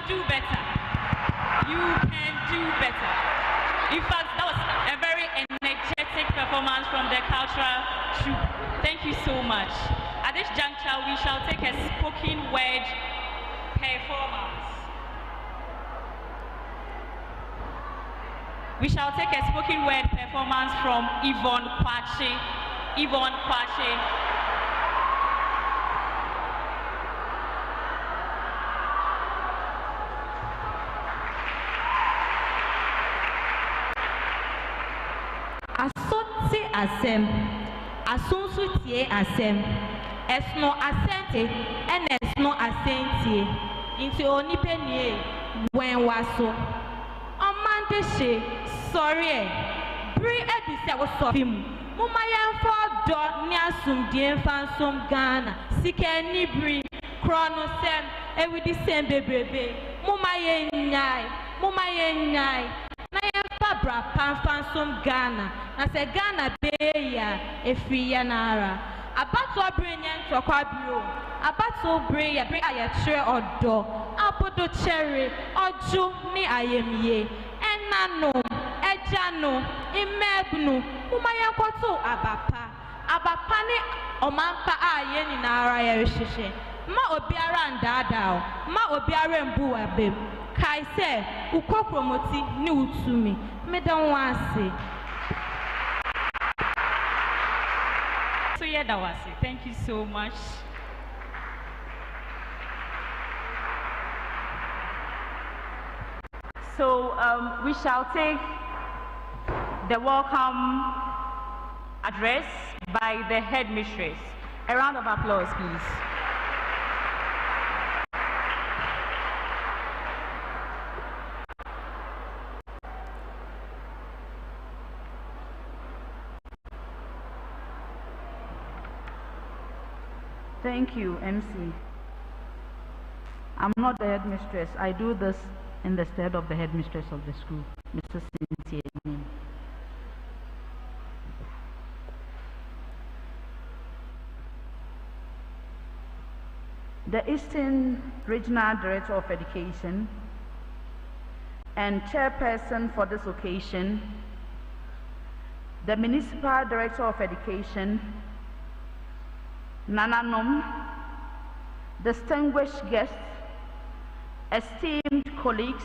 do better. You can do better. In fact, that was a very energetic performance from the cultural troupe. Thank you so much. At this juncture, we shall take a spoken word performance. We shall take a spoken word performance from Yvonne Kwache. Yvonne Kwache. Asoti asem, asunsu tie asem, esno asente, en esno asente, inti onipe nie, wen waso. Omande she, sorry, bri edise wo sofim. Muma yemfo do ni asumdie fansum Ghana, sike ni bri, krono sem, ewidi sem bebrebe. Muma yenyai. Na yemfa bra fansum Ghana, na se Ghana be ya efri ya nara. Abato brenyen tokwa biro. Abato bre ya tre odo. Abodo cherry, oju ni ayemye. Enano, ejano, imebnu. Umaya koto abapa. Abapa ni omampa aye ni nara ya rishishe. Ma obiara ndada o. Ma obiara mbu abem. Kai se ukopromoti ni utumi. Medan wase. So yeah, that was it. Thank you so much. So we shall take the welcome address by the headmistress. A round of applause, please. Thank you, MC. I'm not the headmistress. I do this in the stead of the headmistress of the school, Mrs. Cynthia Ning. The Eastern Regional Director of Education and chairperson for this occasion, the Municipal Director of Education, Nananom, distinguished guests, esteemed colleagues,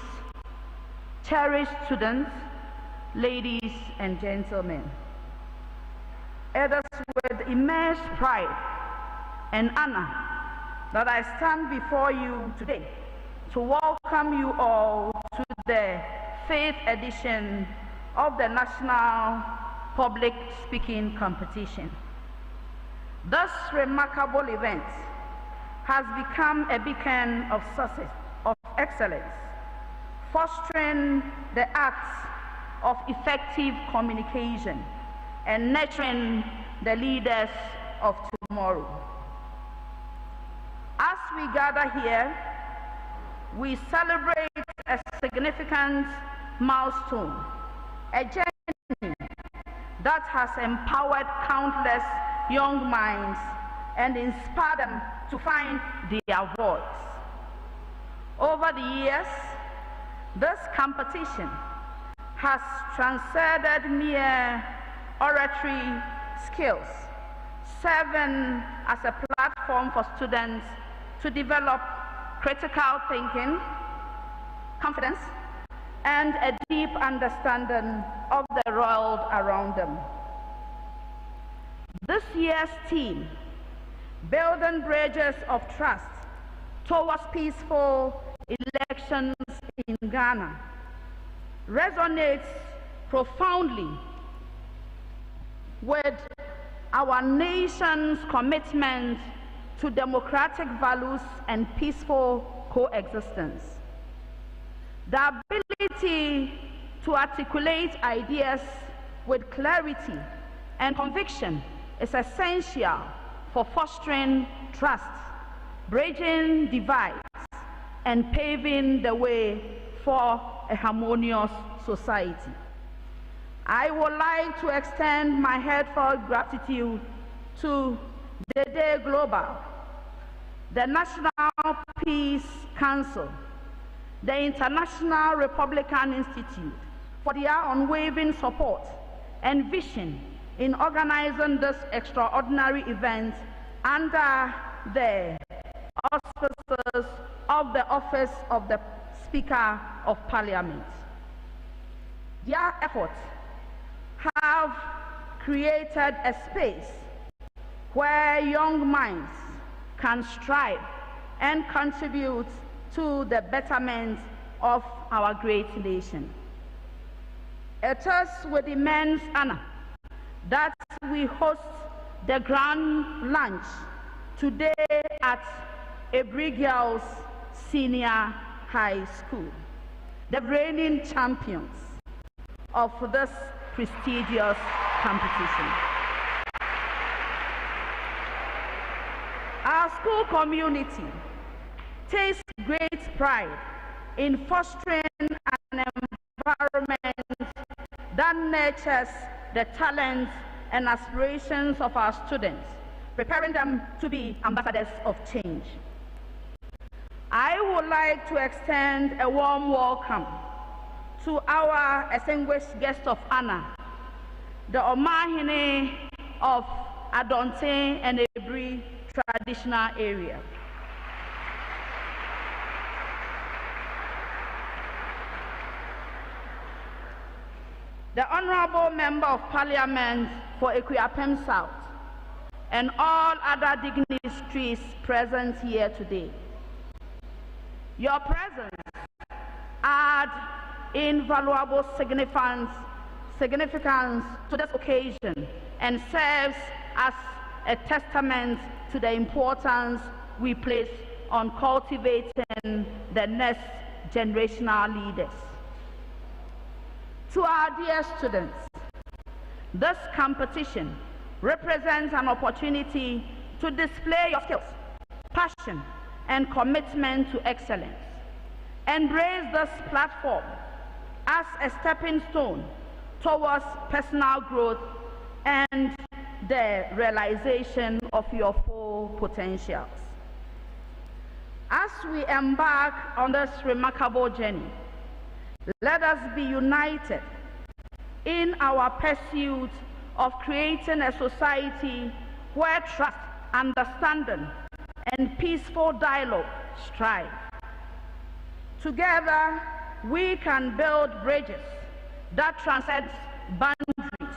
cherished students, ladies and gentlemen. It is with immense pride and honor that I stand before you today to welcome you all to the 5th edition of the National Public Speaking Competition. This remarkable event has become a beacon of success, of excellence, fostering the acts of effective communication and nurturing the leaders of tomorrow. As we gather here, we celebrate a significant milestone, a journey that has empowered countless young minds and inspired them to find their voice. Over the years, this competition has transcended mere oratory skills, serving as a platform for students to develop critical thinking, confidence, and a deep understanding of the world around them. This year's theme, Building Bridges of Trust Towards Peaceful Elections in Ghana, resonates profoundly with our nation's commitment to democratic values and peaceful coexistence. The ability to articulate ideas with clarity and conviction is essential for fostering trust, bridging divides, and paving the way for a harmonious society. I would like to extend my heartfelt gratitude to Dede Global, the National Peace Council, the International Republican Institute for their unwavering support and vision in organizing this extraordinary event under the auspices of the Office of the Speaker of Parliament. Their efforts have created a space where young minds can strive and contribute to the betterment of our great nation. It is with immense honor that we host the grand lunch today at Ebri Girls Senior High School, the reigning champions of this prestigious competition. Our school community takes great pride in fostering an environment that nurtures the talents and aspirations of our students, preparing them to be ambassadors of change. I would like to extend a warm welcome to our distinguished guest of honor, the Omahene of Adonten and Ebri traditional area. The Honorable Member of Parliament for Akuapem South, and all other dignitaries present here today. Your presence adds invaluable significance to this occasion and serves as a testament to the importance we place on cultivating the next generational leaders. To our dear students, this competition represents an opportunity to display your skills, passion, and commitment to excellence. Embrace this platform as a stepping stone towards personal growth and the realization of your full potentials. As we embark on this remarkable journey, let us be united in our pursuit of creating a society where trust, understanding, and peaceful dialogue strive. Together, we can build bridges that transcend boundaries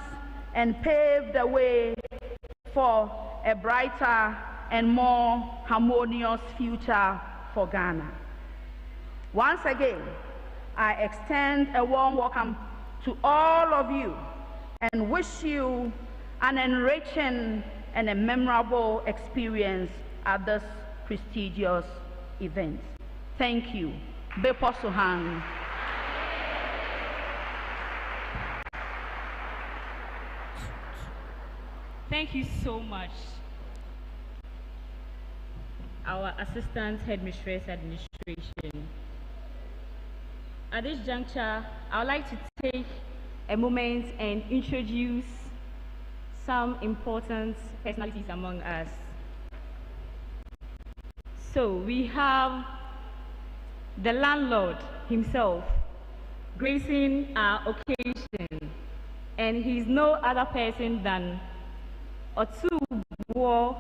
and pave the way for a brighter and more harmonious future for Ghana. Once again, I extend a warm welcome to all of you and wish you an enriching and a memorable experience at this prestigious event. Thank you. Bepo Sohang. Thank you so much, our Assistant Headmistress Administration. At this juncture, I would like to take a moment and introduce some important personalities among us. So we have the landlord himself gracing our occasion, and he's no other person than Otubo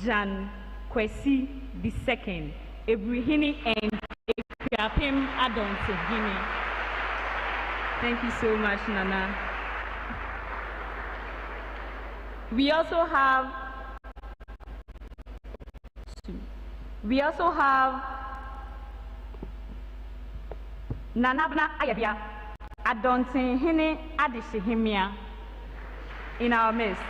Jan Kwesi II, Ebrihini and Akuapem Adonten. Thank you so much, Nana. We also have Nanabna Ayabia Adonten Hine Adishihimia in our midst.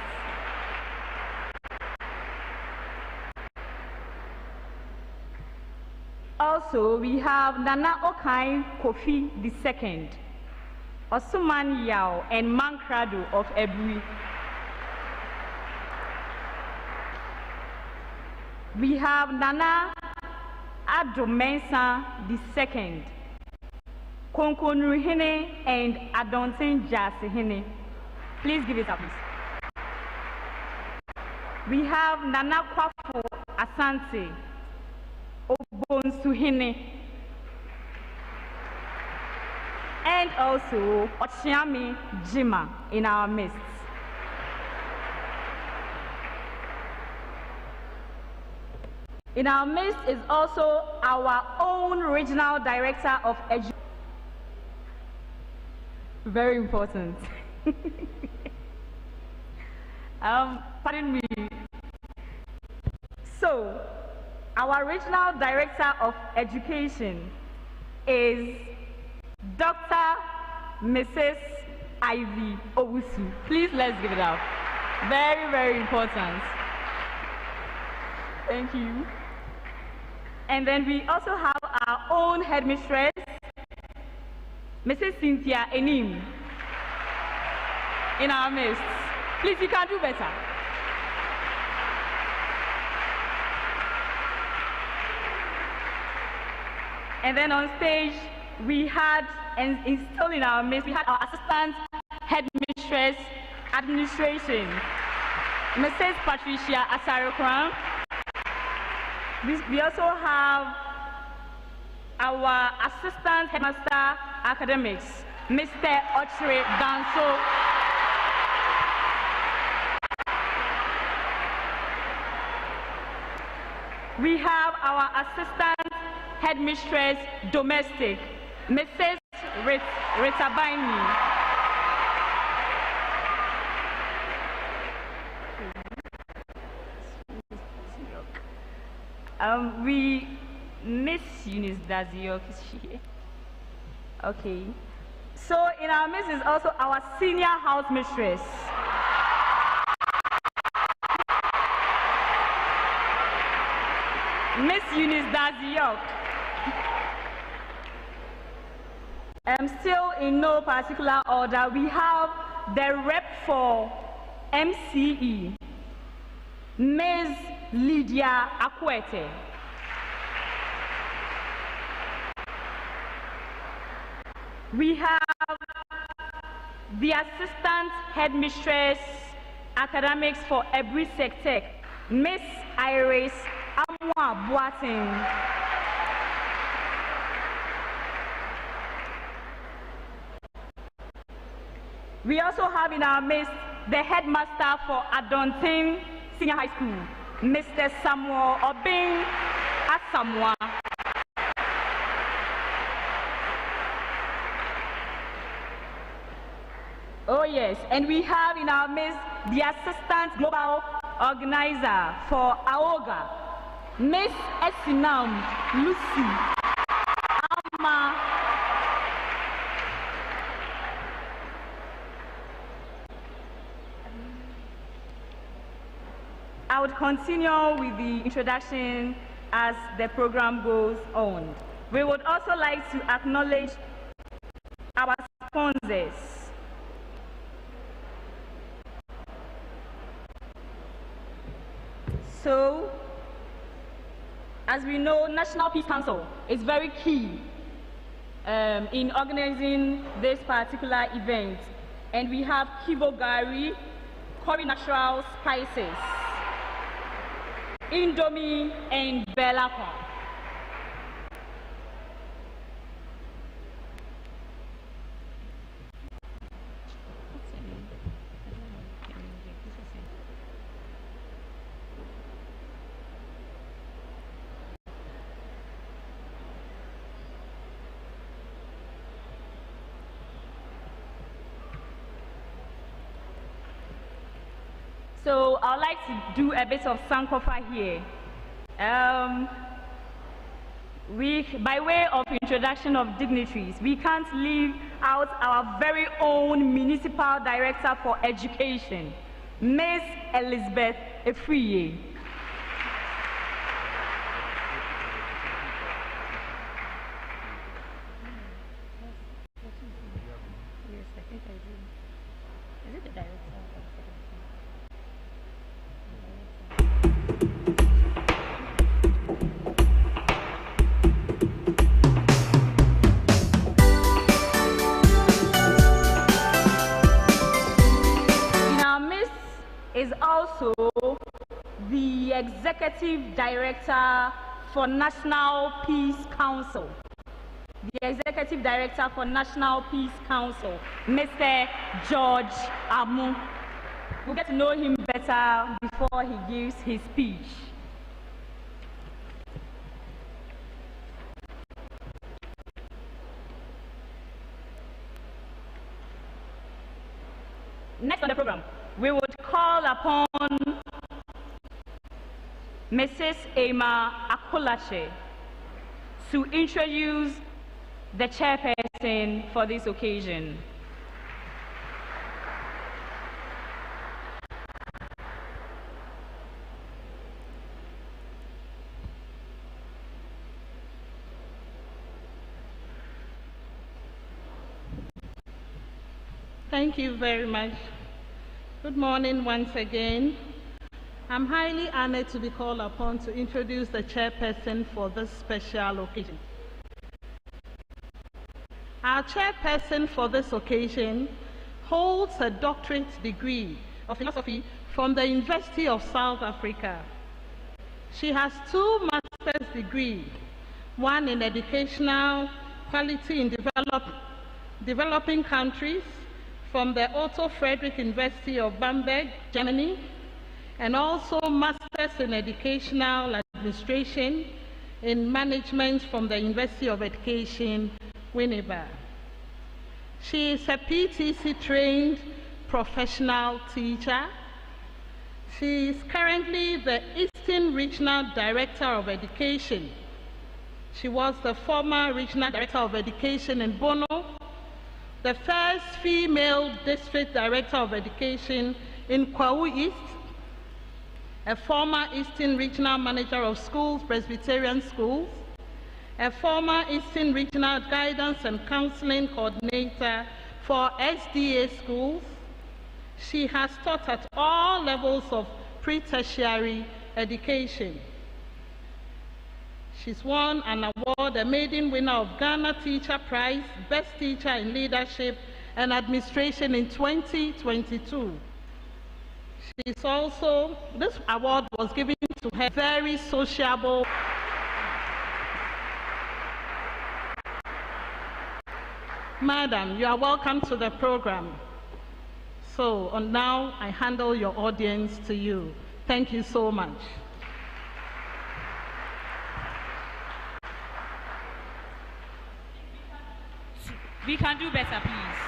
Also, we have Nana Okai Kofi II, Osuman Yao and Mankrado of Ebri. We have Nana Adomensa II, Konkonuhine and Adonten Jasihine. Please give it up, please. We have Nana Kwafo Asante Obonsuhine and also Ochiami Jima in our midst. In our midst is also our own Regional Director of Education. Very important. Pardon me. So, our Regional Director of Education is Dr. Mrs. Ivy Owusu. Please, let's give it up. Very, very important. Thank you. And then we also have our own headmistress, Mrs. Cynthia Enim, in our midst. Please, you can do better. And then on stage, we had, and still in our midst, we had our assistant headmistress administration, Mrs. Patricia Asarokran. We also have our assistant headmaster academics, Mr. Ochre Danso. We have our assistant headmistress domestic, Mrs. Rita Baini. Miss Eunice Daziok, is she here? Okay. So in our midst is also our senior house mistress, Miss Eunice Daziok. Still in no particular order, we have the rep for MCE, Ms. Lydia Akwete. We have the assistant headmistress academics for Ebri Sectec, Miss Iris Amwa Boateng. We also have in our midst the headmaster for Adontin Senior High School, Mr. Samuel Obing Asamoah. Oh yes, and we have in our midst the assistant global organizer for AOGA, Miss Esinam Lucy Ama. I would continue with the introduction as the program goes on. We would also like to acknowledge our sponsors. So, as we know, National Peace Council is very key in organizing this particular event. And we have Kivo Gari, Kori Natural Spices, Indomie, and Bellacom. So I'd like to do a bit of Sankofa here. By way of introduction of dignitaries, we can't leave out our very own Municipal Director for Education, Ms. Elizabeth Efriye. Yes, I think I do. Is it the director? Is also the Executive Director for National Peace Council, the Executive Director for National Peace Council, Mr. George Amu. We'll get to know him better before he gives his speech. Next on the program, we would call upon Mrs. Emma Akulache to introduce the chairperson for this occasion. Thank you very much. Good morning once again. I'm highly honored to be called upon to introduce the chairperson for this special occasion. Our chairperson for this occasion holds a doctorate degree of philosophy from the University of South Africa. She has 2 master's degrees, one in educational quality in developing countries from the Otto Friedrich University of Bamberg, Germany, and also Masters in Educational Administration in Management from the University of Education, Winneba. She is a PTC-trained professional teacher. She is currently the Eastern Regional Director of Education. She was the former Regional Director of Education in Bono, the first female District Director of Education in Kwahu East, a former Eastern Regional Manager of Schools, Presbyterian Schools, a former Eastern Regional Guidance and Counseling Coordinator for SDA schools. She has taught at all levels of pre-tertiary education. She's won an award, a maiden winner of Ghana Teacher Prize, Best Teacher in Leadership and Administration in 2022. She's also, this award was given to her very sociable. Madam, you are welcome to the program. So now I handle your audience to you. Thank you so much. We can do better, please.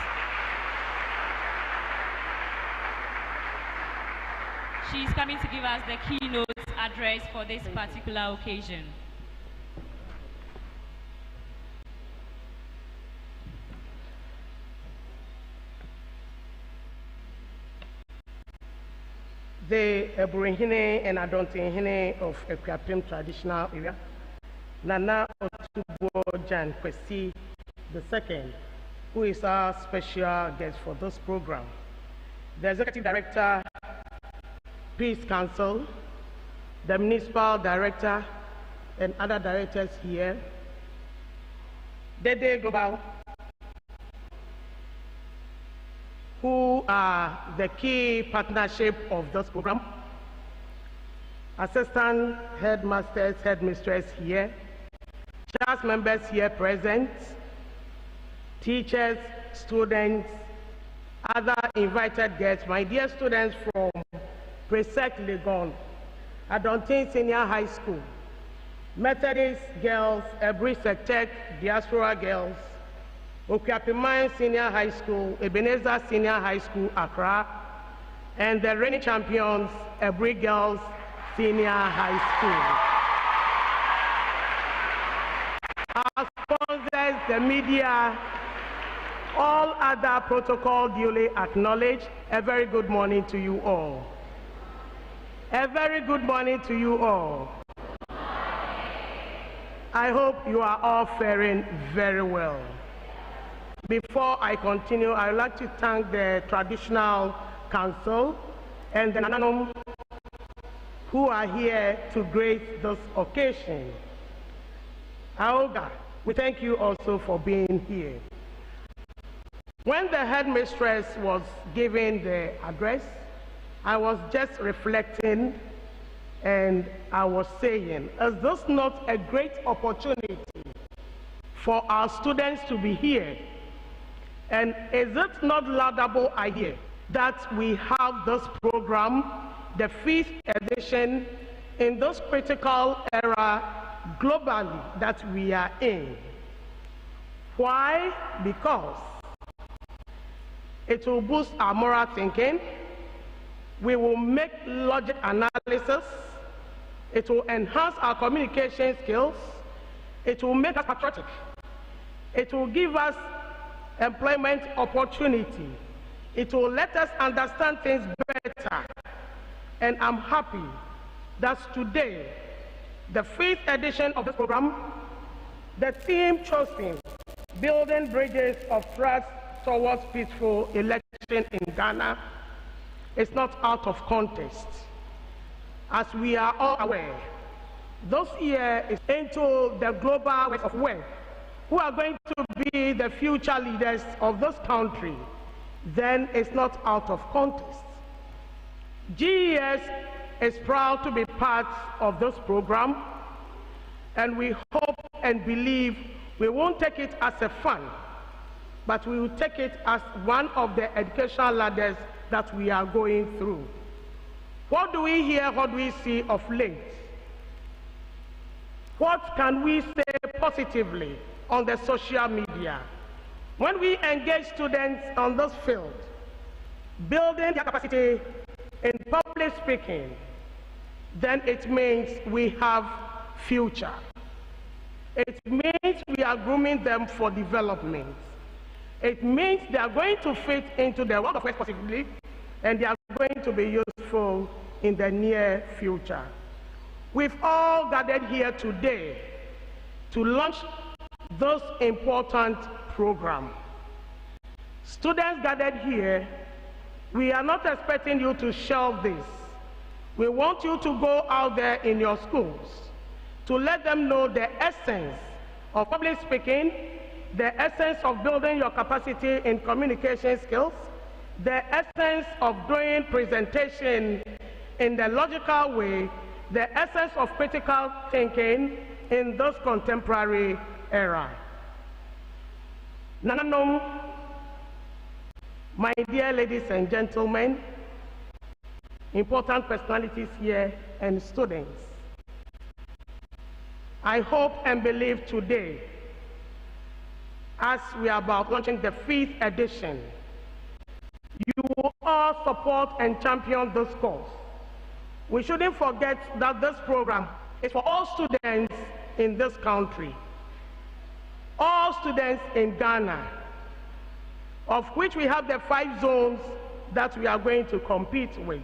She's coming to give us the keynote address for this particular occasion. The Eburenhine and Adontinhine of Ekwapim traditional area, Nana Otubo Jan Kwesi II, who is our special guest for this program, the Executive Director, Peace Council, the Municipal Director, and other directors here, Dede Global, who are the key partnership of this program, Assistant Headmasters, Headmistress here, class members here present, teachers, students, other invited guests, my dear students from Presec Legon, Adontin Senior High School, Methodist girls, Ebri Sectec, Diaspora girls, Okyapiman Senior High School, Ebenezer Senior High School, Accra, and the reigning champions, Ebri Girls Senior High School. Our sponsors, the media, all other protocol duly acknowledged. A very good morning to you all. A very good morning to you all. I hope you are all faring very well. Before I continue, I would like to thank the Traditional Council and the Nananum who are here to grace this occasion. Aoga, we thank you also for being here. When the headmistress was giving the address, I was just reflecting and I was saying, is this not a great opportunity for our students to be here. And is it not laudable idea that we have this program, the 5th edition, in this critical era globally that we are in? Why? Because it will boost our moral thinking, we will make logic analysis, it will enhance our communication skills, it will make us patriotic, it will give us employment opportunity, it will let us understand things better. And I'm happy that today, the 5th edition of this program, the theme chosen, Building Bridges of Trust Towards Peaceful Election in Ghana, is not out of context. As we are all aware, this year is into the global ways of work, who are going to be the future leaders of this country. Then it's not out of context. GES is proud to be part of this program, and we hope and believe we won't take it as a fun, but we will take it as one of the educational ladders that we are going through. What do we hear, what do we see of late? What can we say positively on the social media? When we engage students on this field, building their capacity in public speaking, then it means we have future. It means we are grooming them for development. It means they are going to fit into the world of work positively, and they are going to be useful in the near future. We've all gathered here today to launch this important program. Students gathered here, we are not expecting you to shelve this. We want you to go out there in your schools to let them know the essence of public speaking, the essence of building your capacity in communication skills, the essence of doing presentation in the logical way, the essence of critical thinking in this contemporary era. Nananom, my dear ladies and gentlemen, important personalities here and students, I hope and believe today, as we are about launching the 5th edition, you will all support and champion this cause. We shouldn't forget that this program is for all students in this country, all students in Ghana, of which we have the 5 zones that we are going to compete with.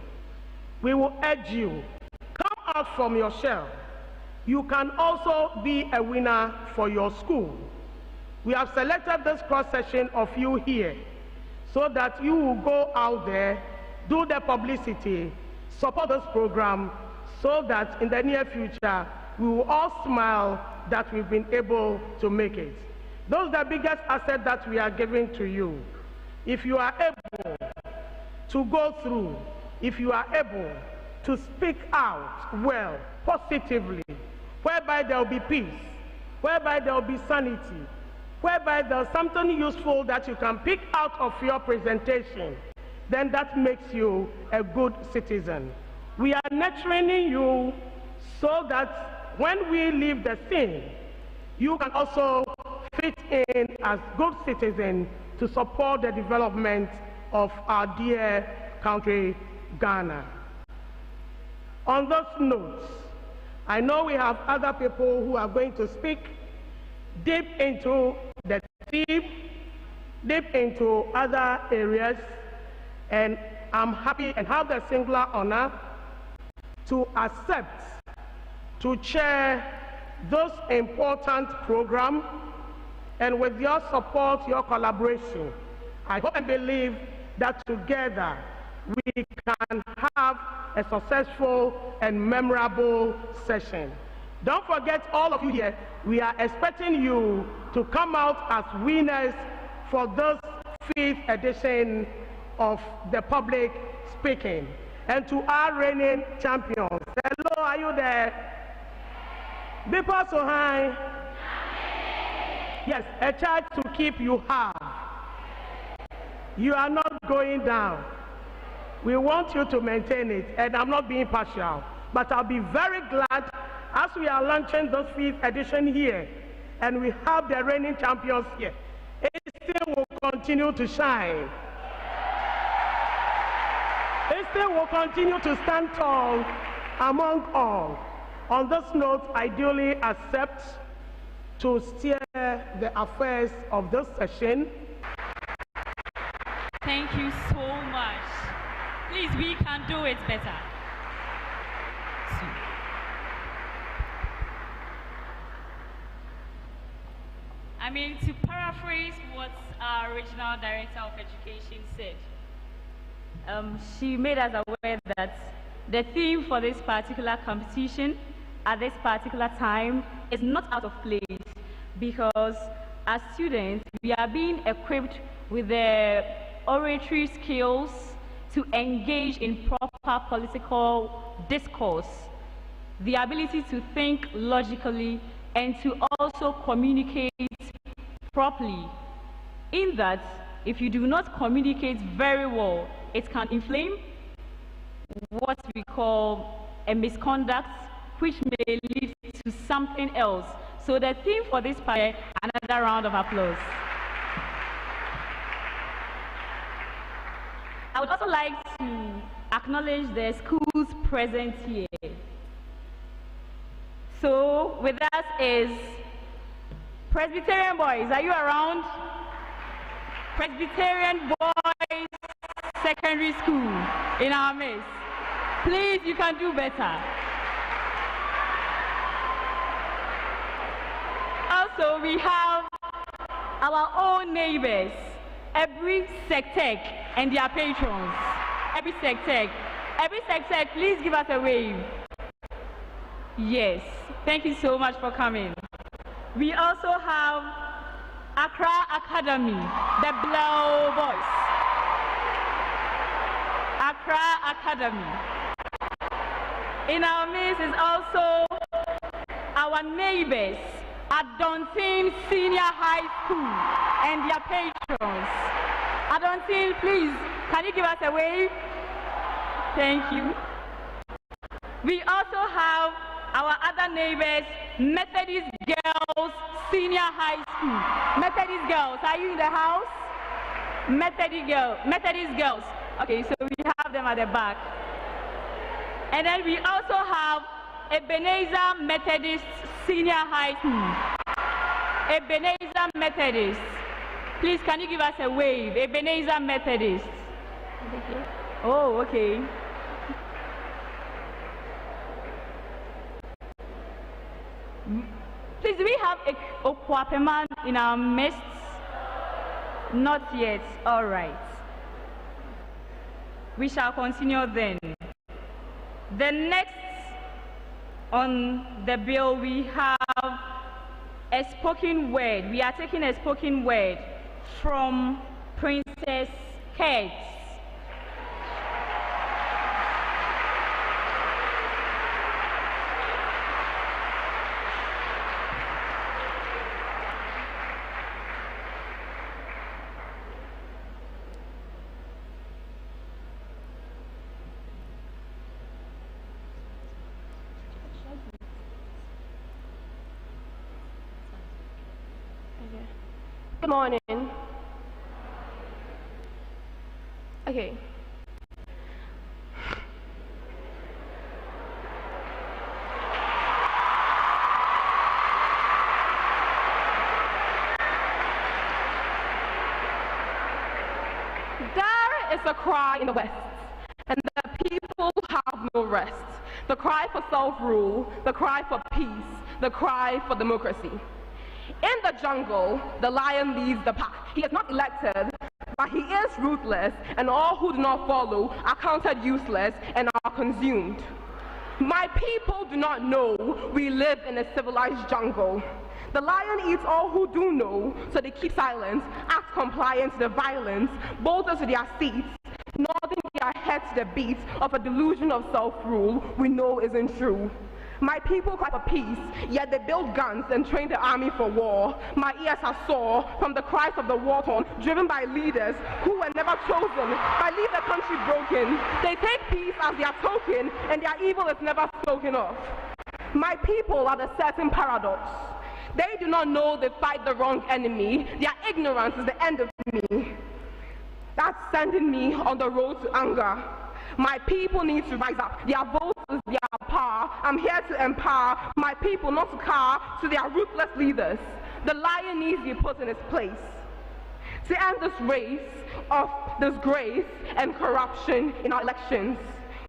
We will urge you, come out from your shell. You can also be a winner for your school. We have selected this cross-section of you here so that you will go out there, do the publicity, support this program, so that in the near future, we will all smile that we've been able to make it. Those are the biggest asset that we are giving to you. If you are able to go through, if you are able to speak out well, positively, whereby there will be peace, whereby there will be sanity, whereby there's something useful that you can pick out of your presentation, then that makes you a good citizen. We are nurturing you so that when we leave the scene, you can also fit in as good citizens to support the development of our dear country, Ghana. On those notes, I know we have other people who are going to speak deep into the theme, deep into other areas, and I'm happy and have the singular honor to accept to chair this important program, and with your support, your collaboration, I hope and believe that together we can have a successful and memorable session. Don't forget, all of you here, we are expecting you to come out as winners for this 5th edition of the public speaking. And to our reigning champions, hello, are you there? Bipa Sohai, Yes, a charge to keep you have. You are not going down. We want you to maintain it, and I'm not being partial. But I'll be very glad as we are launching this 5th edition here, and we have the reigning champions here. It still will continue to shine. It still will continue to stand tall among all. On this note, I duly accept to steer the affairs of this session. Thank you so much. Please, we can do it better. I mean, to paraphrase what our Regional Director of Education said, she made us aware that the theme for this particular competition at this particular time is not out of place, because as students, we are being equipped with the oratory skills to engage in proper political discourse, the ability to think logically, and to also communicate properly. In that, if you do not communicate very well, it can inflame what we call a misconduct, which may lead to something else. So the theme for this panel, another round of applause. I would also like to acknowledge the schools present here. So with us is Presbyterian Boys. Are you around? Presbyterian Boys Secondary School in our midst. Please, you can do better. Also, we have our own neighbors, every Sectec and their patrons. Every Sectec, please give us a wave. Yes, thank you so much for coming. We also have Accra Academy, the Blow Boys. Accra Academy. In our midst is also our neighbors at Dontin Senior High School and their patrons. Adontin, please, can you give us a wave? Thank you. We also have our other neighbors, Methodist Girls Senior High School. Methodist girls, are you in the house? Methodist girls. Okay, so we have them at the back. And then we also have Ebenezer Methodist Senior High School. Ebenezer Methodist. Please, can you give us a wave? Ebenezer Methodist. Oh, okay. Please, do we have a Okwapeman in our midst? Not yet. All right. We shall continue then. The next on the bill, we have a spoken word. We are taking a spoken word from Princess Kate. Good morning. Okay. There is a cry in the West, and the people have no rest. The cry for self-rule, the cry for peace, the cry for democracy. In the jungle, the lion leads the pack. He is not elected, but he is ruthless, and all who do not follow are counted useless and are consumed. My people do not know we live in a civilized jungle. The lion eats all who do know, so they keep silent, act compliant to the violence, bolt us to their seats, nodding their heads to the beat of a delusion of self-rule we know isn't true. My people cry for peace, yet they build guns and train the army for war. My ears are sore from the cries of the war-torn, driven by leaders who were never chosen, but leave the country broken. They take peace as their token, and their evil is never spoken of. My people are the certain paradox. They do not know they fight the wrong enemy. Their ignorance is the end of me. That's sending me on the road to anger. My people need to rise up. Their vote is their power. I'm here to empower my people, not to cower to their ruthless leaders. The lion needs to be put in its place. To end this race of disgrace and corruption in our elections,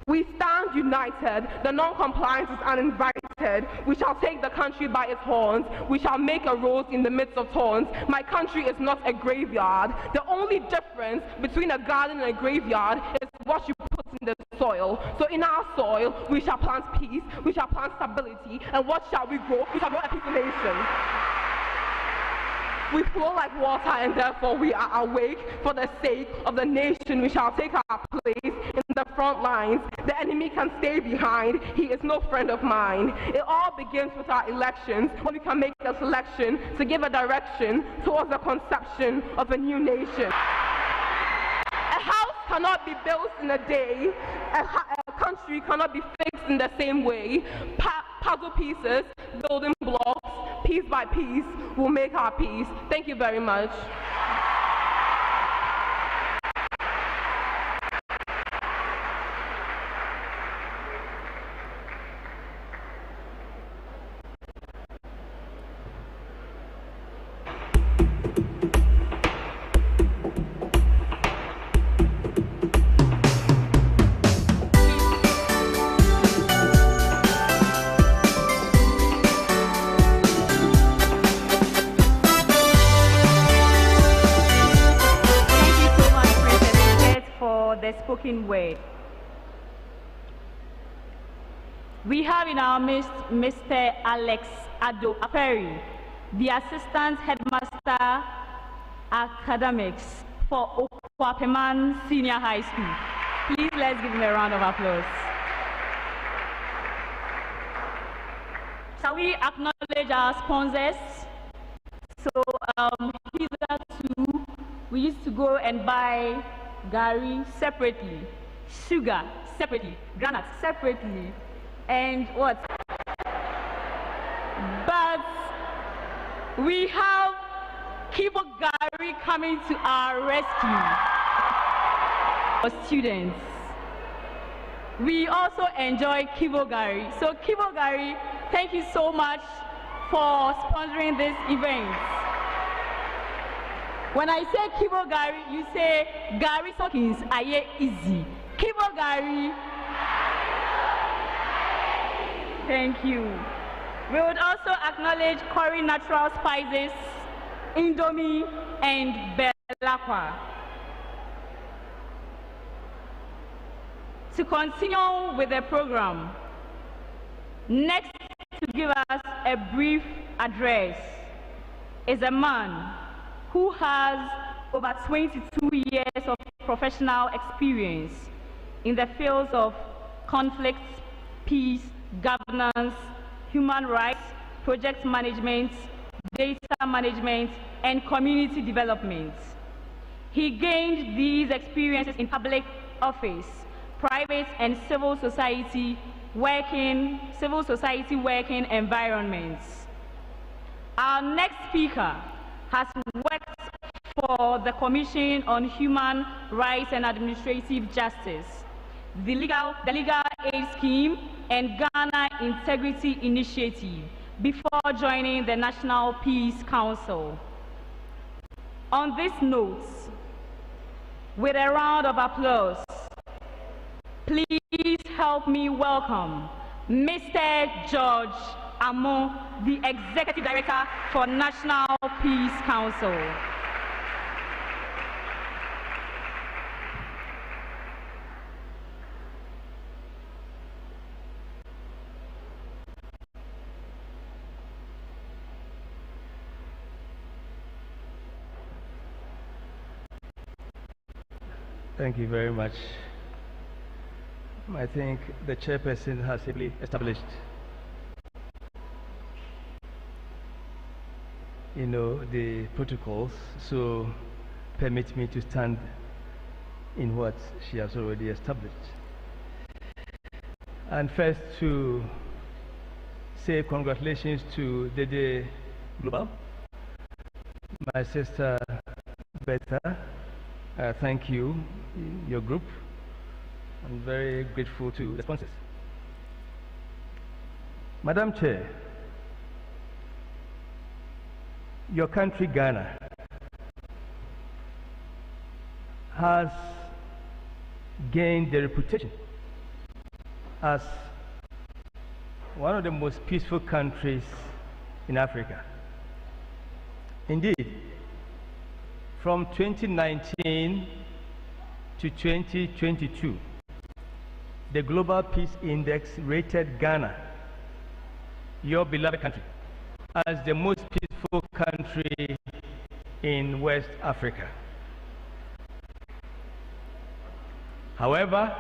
we stand united. The non-compliance is uninvited. We shall take the country by its horns. We shall make a rose in the midst of thorns. My country is not a graveyard. The only difference between a garden and a graveyard is what you put in the soil. So in our soil, we shall plant peace, we shall plant stability, and what shall we grow? We shall grow a peaceful nation. We flow like water, and therefore we are awake. For the sake of the nation, we shall take our place in the front lines. The enemy can stay behind. He is no friend of mine. It all begins with our elections, when we can make a selection to give a direction towards the conception of a new nation. A house cannot be built in a day. A country cannot be fixed in the same way. Puzzle pieces, building blocks, piece by piece, will make our peace. Thank you very much. Spoken word. We have in our midst Mr. Alex Ado Aperi, the Assistant Headmaster Academics for Okwapeman Senior High School. Please let's give him a round of applause. Shall we acknowledge our sponsors? So hitherto, we used to go and buy Gary separately, sugar separately, granuts separately, and what? But we have Kivo Gary coming to our rescue for students. We also enjoy Kivo Gary. So Kivo Gary, thank you so much for sponsoring this event. When I say Kivo Gary, you say Gary Sokins aye easy. Kivo Gary. Thank you. We would also acknowledge Curry Natural Spices, Indomie, and Belacqua. To continue with the program, next to give us a brief address is a man who has over 22 years of professional experience in the fields of conflict, peace, governance, human rights, project management, data management, and community development. He gained these experiences in public office, private and civil society working environments. Our next speaker has worked for the Commission on Human Rights and Administrative Justice, the Legal Aid Scheme, and Ghana Integrity Initiative before joining the National Peace Council. On this note, with a round of applause, please help me welcome Mr. George Amon, the Executive Director for National Peace Council. Thank you very much. I think the chairperson has simply established the protocols, so permit me to stand in what she has already established. And first to say congratulations to Dede Global, my sister Beta. Thank you, your group. I'm very grateful to the sponsors. Madam Chair, your country, Ghana, has gained the reputation as one of the most peaceful countries in Africa. Indeed, from 2019 to 2022, the Global Peace Index rated Ghana, your beloved country, as the most peaceful country in West Africa. However,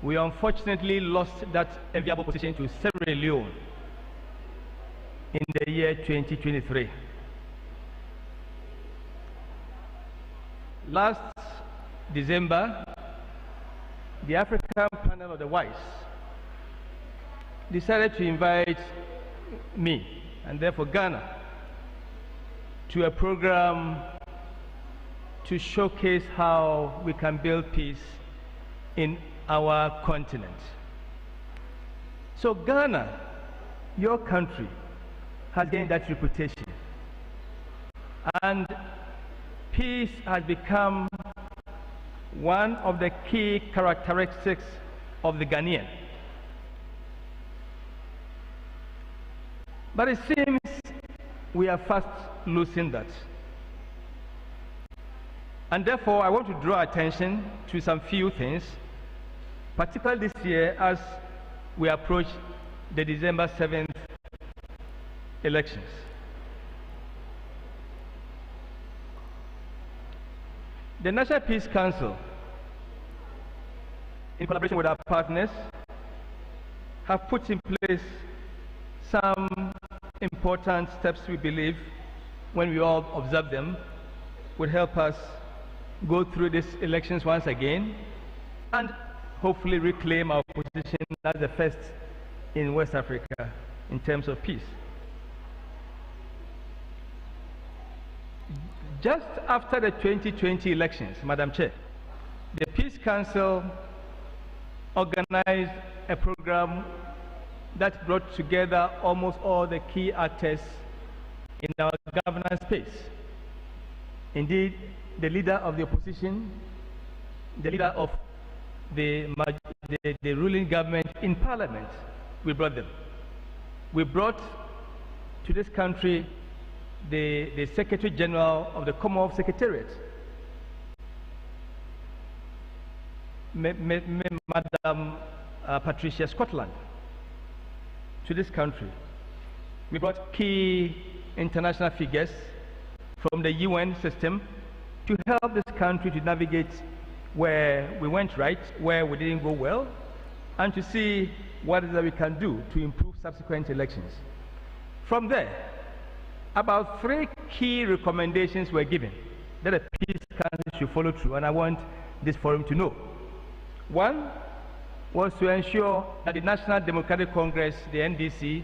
we unfortunately lost that enviable position to Sierra Leone in the year 2023. Last December, the African Panel of the Wise decided to invite me, and therefore Ghana, to a program to showcase how we can build peace in our continent. So Ghana, your country, has gained that reputation, and peace has become one of the key characteristics of the Ghanaian. But it seems we are fast losing that. And therefore, I want to draw attention to some few things, particularly this year as we approach the December 7th elections. The National Peace Council, in collaboration with our partners, have put in place some important steps we believe, when we all observe them, would help us go through these elections once again and hopefully reclaim our position as the first in West Africa in terms of peace. Just after the 2020 elections, Madam Chair, the Peace Council organized a program that brought together almost all the key actors in our governance space. Indeed, the leader of the opposition, the leader of the ruling government in Parliament, we brought them. We brought to this country the Secretary General of the Commonwealth Secretariat, Madam Patricia Scotland, to this country. We brought key international figures from the UN system to help this country to navigate where we went right, where we didn't go well, and to see what is that we can do to improve subsequent elections. From there, about 3 key recommendations were given that the Peace Council should follow through, and I want this forum to know. One was to ensure that the National Democratic Congress, the NDC,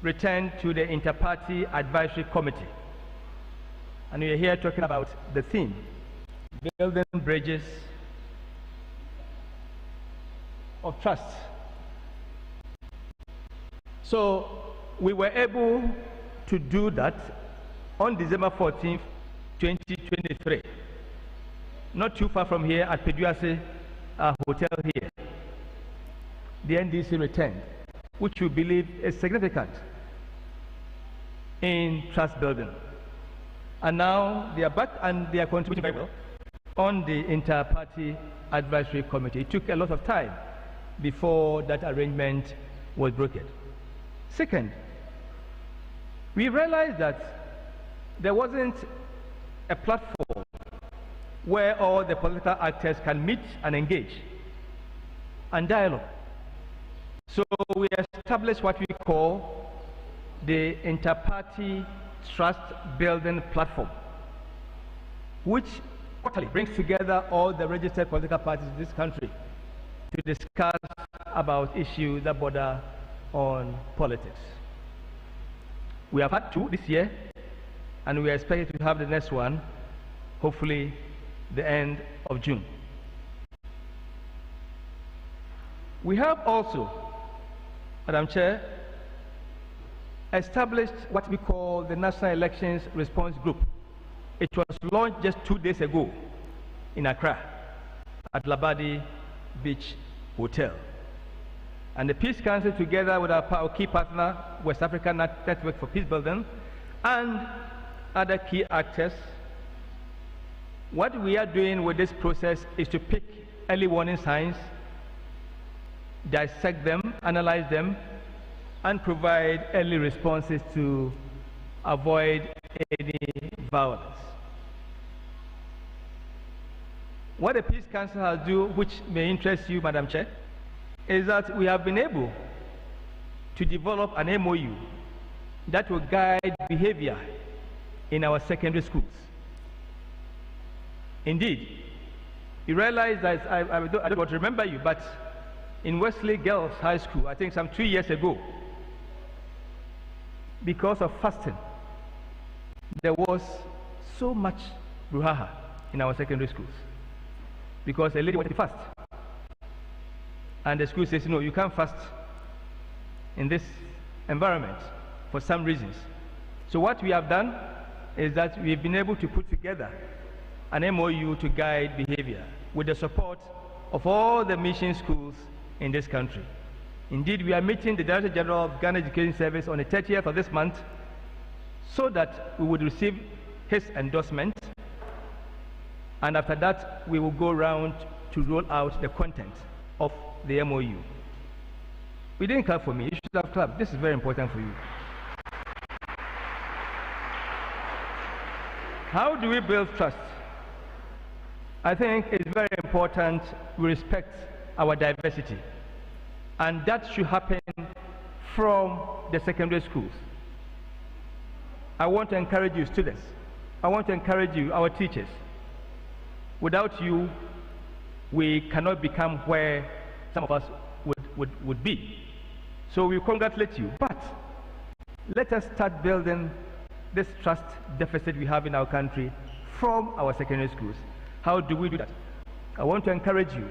returned to the Inter-Party Advisory Committee. And we are here talking about the theme, building bridges of trust. So we were able to do that on December 14th, 2023, not too far from here at Peduase Hotel here. The NDC returned, which we believe is significant in trust building. And now they are back and they are contributing very well on the Inter-Party Advisory Committee. It took a lot of time before that arrangement was brokered. Second, we realized that there wasn't a platform where all the political actors can meet and engage and dialogue. So we established what we call the Inter-Party trust-building platform, which quarterly brings together all the registered political parties in this country to discuss about issues that border on politics. We have had 2 this year, and we are expected to have the next one, hopefully the end of June. We have also, Madam Chair, established what we call the National Elections Response Group. It was launched just 2 days ago in Accra at Labadi Beach Hotel. And the Peace Council, together with our key partner, West African Network for Peace Building, and other key actors, what we are doing with this process is to pick early warning signs, dissect them, analyze them, and provide early responses to avoid any violence. What the Peace Council has done, which may interest you, Madam Chair, is that we have been able to develop an MOU that will guide behavior in our secondary schools. Indeed, you realize that I don't want to remember you, but in Wesley Girls High School, I think some 2 years ago, because of fasting, there was so much brouhaha in our secondary schools because a lady wanted to fast, and the school says, no, you can't fast in this environment for some reasons. So what we have done is that we've been able to put together an MOU to guide behavior with the support of all the mission schools in this country. Indeed, we are meeting the Director General of Ghana Education Service on the 30th of this month so that we would receive his endorsement, and after that we will go around to roll out the content of the MOU. We didn't clap for me, you should have clapped. This is very important for you. How do we build trust? I think it's very important we respect our diversity, and that should happen from the secondary schools. I want to encourage you students, I want to encourage you, our teachers. Without you, we cannot become where some of us would be. So we congratulate you, but let us start building this trust deficit we have in our country from our secondary schools. How do we do that? I want to encourage you.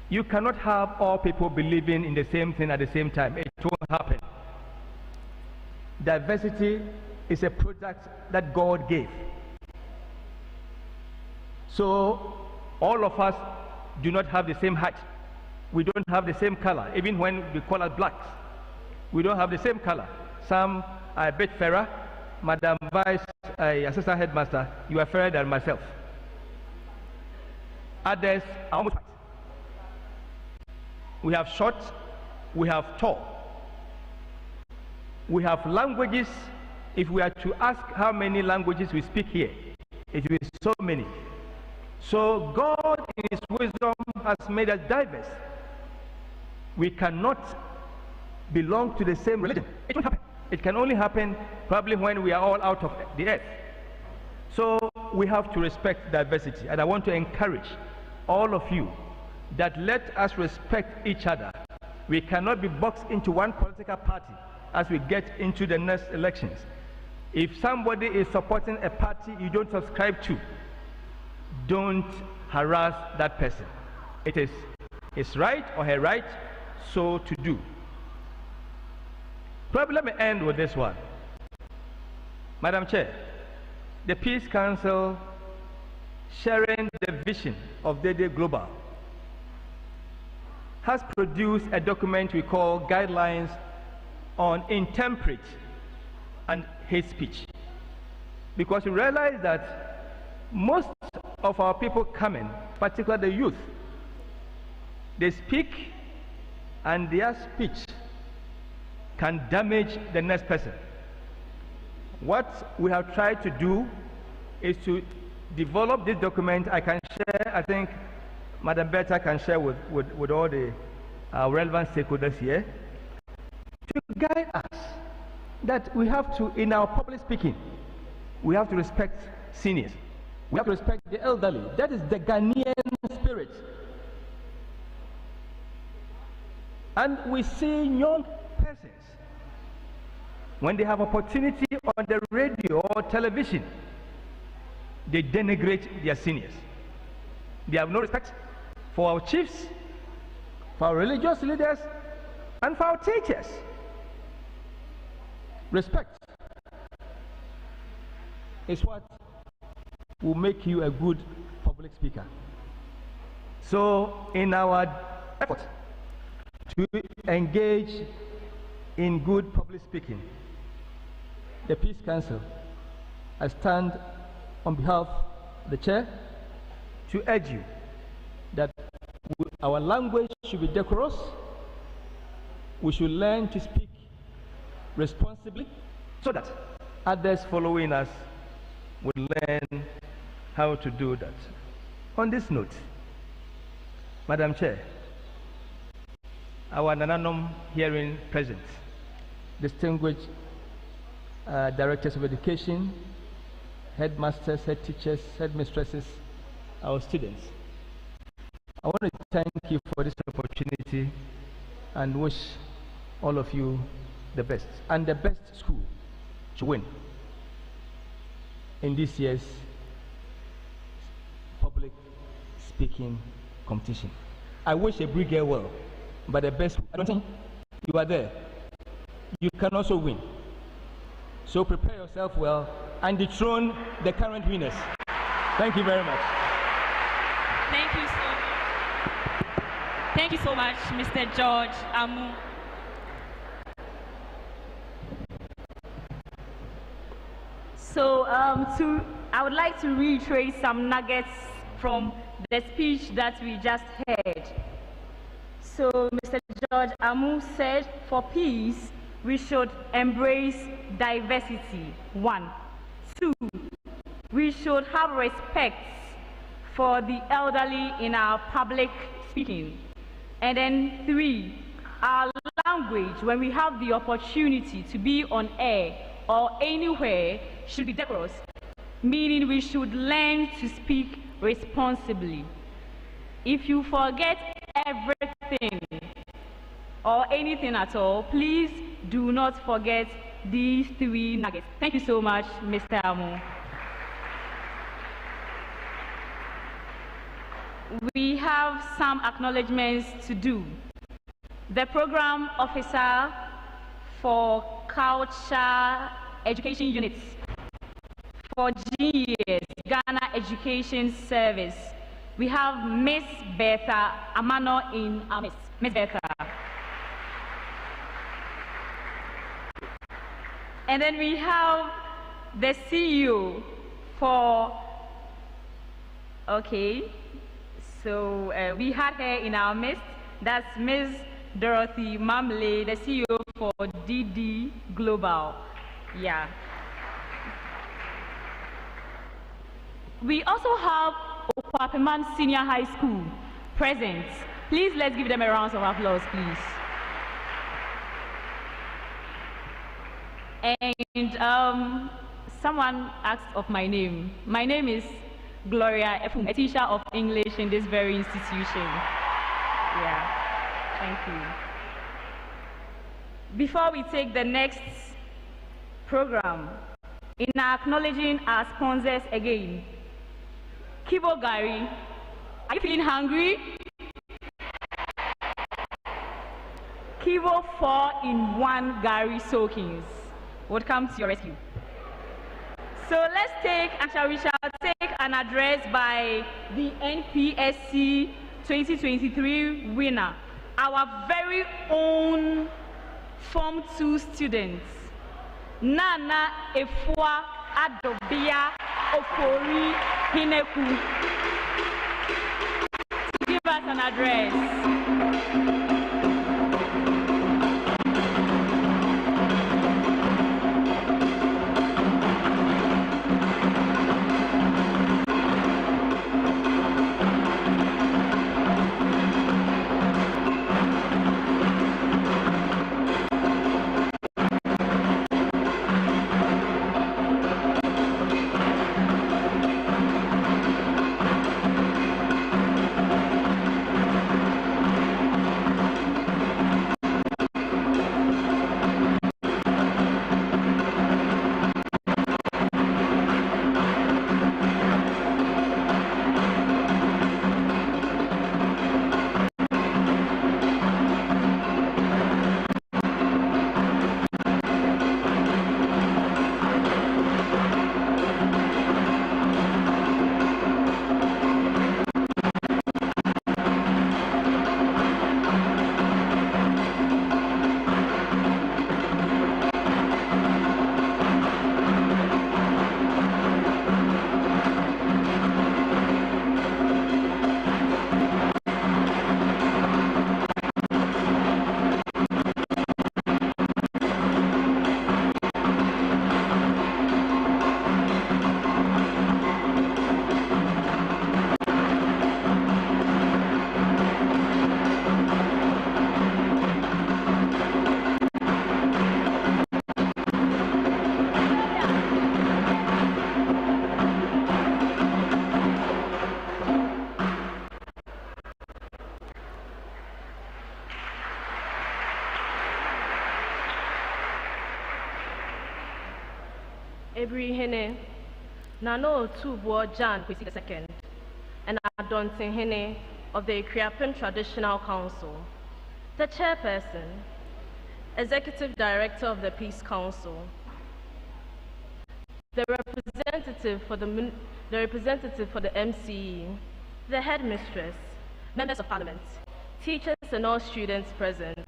You cannot have all people believing in the same thing at the same time. It won't happen. Diversity is a product that God gave. So all of us do not have the same height. We don't have the same color. Even when we call us blacks, we don't have the same color. Some are a bit fairer. Madam Vice Assistant Headmaster, you are fairer than myself. Others are almost white. We have short, we have tall. We have languages. If we are to ask how many languages we speak here, it will be so many. So God in His wisdom has made us diverse. We cannot belong to the same religion. It won't happen. It can only happen probably when we are all out of the earth. So we have to respect diversity, and I want to encourage all of you that let us respect each other. We cannot be boxed into one political party as we get into the next elections. If somebody is supporting a party you don't subscribe to, don't harass that person. It is his right or her right so to do. Probably let me end with this one. Madam Chair, the Peace Council, sharing the vision of Dede Global, has produced a document we call Guidelines on Intemperate and Hate Speech. Because we realize that most of our people coming, particularly the youth, they speak and their speech can damage the next person. What we have tried to do is to develop this document. I can share, I think Madam Bertha can share with all the relevant stakeholders here, to guide us that we have to, in our public speaking, we have to respect seniors. We have to respect the elderly. That is the Ghanaian spirit. And we see young persons, when they have opportunity on the radio or television, they denigrate their seniors. They have no respect for our chiefs, for our religious leaders, and for our teachers. Respect is what will make you a good public speaker. So, in our effort to engage in good public speaking, the Peace Council, I stand on behalf of the Chair to urge you that our language should be decorous. We should learn to speak responsibly so that others following us will learn how to do that. On this note, Madam Chair, our Nananom hearing present, distinguished directors of education, headmasters, head teachers, headmistresses, our students, I want to thank you for this opportunity and wish all of you the best, and the best school to win in this year's public speaking competition. I wish a brigade well, but the best, I don't think you are there. You can also win. So prepare yourself well and dethrone the current winners. Thank you very much. Thank you so much, Mr. George Amu. So I would like to reiterate some nuggets from the speech that we just heard. So Mr. George Amu said, for peace, we should embrace diversity, 1. 2, we should have respect for the elderly in our public speaking. And then 3, our language, when we have the opportunity to be on air or anywhere, should be decorous, meaning we should learn to speak responsibly. If you forget everything or anything at all, please do not forget these 3 nuggets. Thank you so much, Mr. Amu. We have some acknowledgements to do. The program officer for culture education units for GES, Ghana Education Service. We have Miss Bertha Amano in our midst. Miss Bertha. And then we have the CEO for, okay, so we had her in our midst. That's Ms. Dorothy Mamle, the CEO for DD Global. Yeah. We also have Okwapeman Senior High School present. Please, let's give them a round of applause, please. And someone asked of my name. My name is Gloria Efum, a teacher of English in this very institution. Yeah, thank you. Before we take the next program, in acknowledging our sponsors again, Kibo Gari, are you feeling hungry? Kibo 4-in-1 Gari soakings would come to your rescue. So let's take, and we shall take an address by the NPSC 2023 winner, our very own Form 2 students, Nana Efua Adobia Ofori Hineku, to give us an address. Ebri Hene, Nano Tubo Jan Kwesi II, and Adontin Hene of the Kriapin Traditional Council, the Chairperson, Executive Director of the Peace Council, the representative for the MCE, the Headmistress, Members of Parliament, teachers and all students present,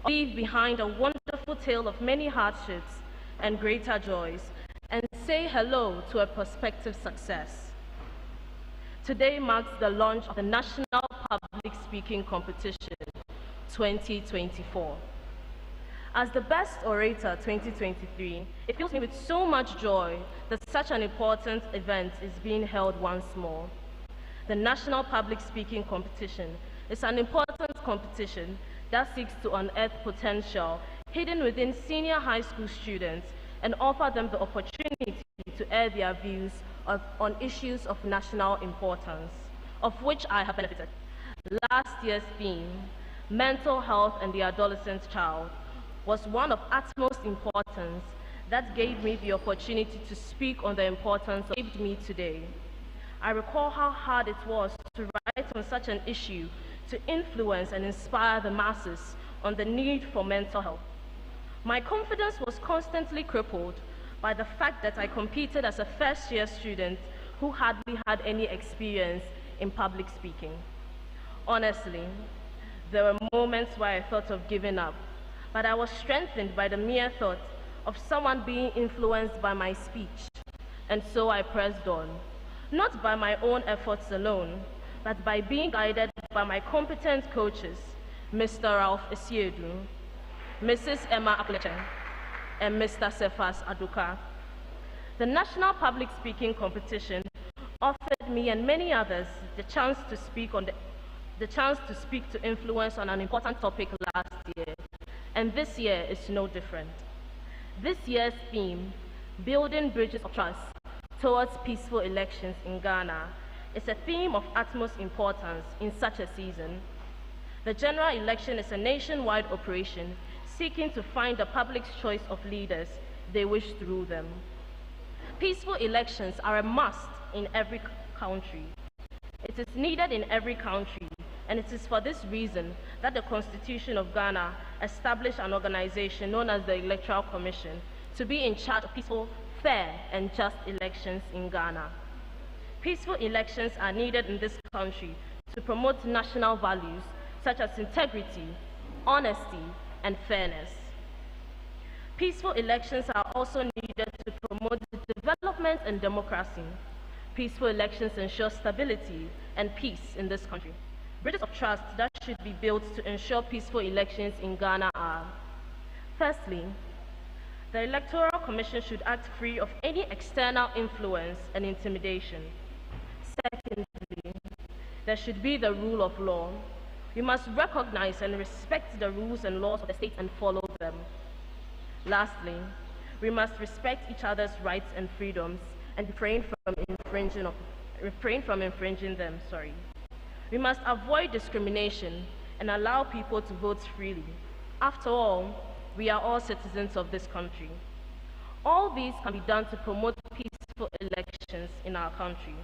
leave behind a wonderful tale of many hardships and greater joys, and say hello to a prospective success. Today marks the launch of the National Public Speaking Competition 2024. As the Best Orator 2023, it fills me with so much joy that such an important event is being held once more. The National Public Speaking Competition is an important competition that seeks to unearth potential hidden within senior high school students and offer them the opportunity to air their views on issues of national importance, of which I have benefited. Last year's theme, Mental Health and the Adolescent Child, was one of utmost importance that gave me the opportunity to speak on the importance of me today. I recall how hard it was to write on such an issue to influence and inspire the masses on the need for mental health. My confidence was constantly crippled by the fact that I competed as a first-year student who hardly had any experience in public speaking. Honestly, there were moments where I thought of giving up, but I was strengthened by the mere thought of someone being influenced by my speech, and so I pressed on, not by my own efforts alone, but by being guided by my competent coaches, Mr. Ralph Esiedu, Mrs. Emma Akleche, and Mr. Cephas Aduka. The National Public Speaking Competition offered me and many others the chance to speak to influence on an important topic last year, and this year is no different. This year's theme, Building Bridges of Trust Towards Peaceful Elections in Ghana, is a theme of utmost importance in such a season. The general election is a nationwide operation seeking to find the public's choice of leaders they wish through them. Peaceful elections are a must in every country. It is needed in every country, and it is for this reason that the Constitution of Ghana established an organization known as the Electoral Commission to be in charge of peaceful, fair, and just elections in Ghana. Peaceful elections are needed in this country to promote national values such as integrity, honesty, and fairness. Peaceful elections are also needed to promote development and democracy. Peaceful elections ensure stability and peace in this country. Bridges of trust that should be built to ensure peaceful elections in Ghana are: firstly, the Electoral Commission should act free of any external influence and intimidation. Secondly, there should be the rule of law. We must recognize and respect the rules and laws of the state and follow them. Lastly, we must respect each other's rights and freedoms and refrain from infringing them. We must avoid discrimination and allow people to vote freely. After all, we are all citizens of this country. All these can be done to promote peaceful elections in our country.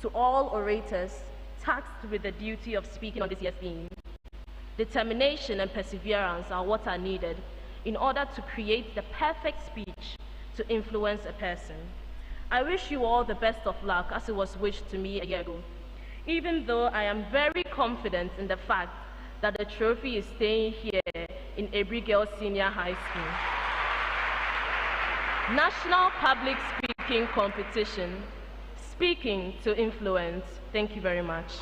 To all orators tasked with the duty of speaking on this year's theme, determination and perseverance are what are needed in order to create the perfect speech to influence a person. I wish you all the best of luck as it was wished to me a year ago, even though I am very confident in the fact that the trophy is staying here in Ebri Girls Senior High School. National Public Speaking Competition, Speaking to Influence. Thank you very much.